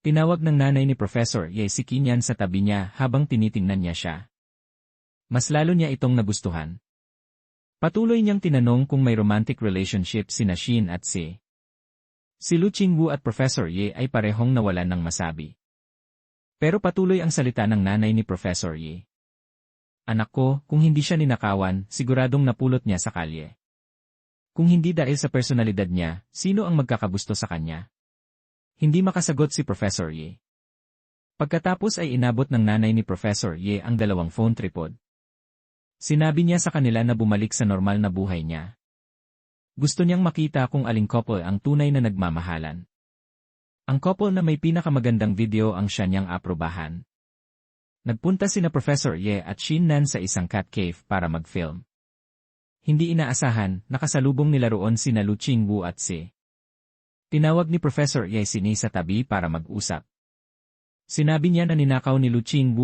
Tinawag ng nanay ni Professor Ye si Kinyan sa tabi niya habang tinitingnan niya siya. Mas lalo niya itong nagustuhan. Patuloy niyang tinanong kung may romantic relationship sina Shin at Si. Si Lu Qingwu at Professor Ye ay parehong nawalan ng masabi. Pero patuloy ang salita ng nanay ni Professor Ye. Anak ko, kung hindi siya ninakawan, siguradong napulot niya sa kalye. Kung hindi dahil sa personalidad niya, sino ang magkakagusto sa kanya? Hindi makasagot si Professor Ye. Pagkatapos ay inabot ng nanay ni Professor Ye ang dalawang phone tripod. Sinabi niya sa kanila na bumalik sa normal na buhay niya. Gusto niyang makita kung aling couple ang tunay na nagmamahalan. Ang couple na may pinakamagandang video ang siya niyang aprobahan. Nagpunta sina Professor Ye at Shin Nan sa isang cat cave para mag-film. Hindi inaasahan, nakasalubong nila roon sina Lu Qingwu at Si. Tinawag ni Professor Ye si Ni sa tabi para mag-usap. Sinabi niya na ninakaw ni Lu Qingwu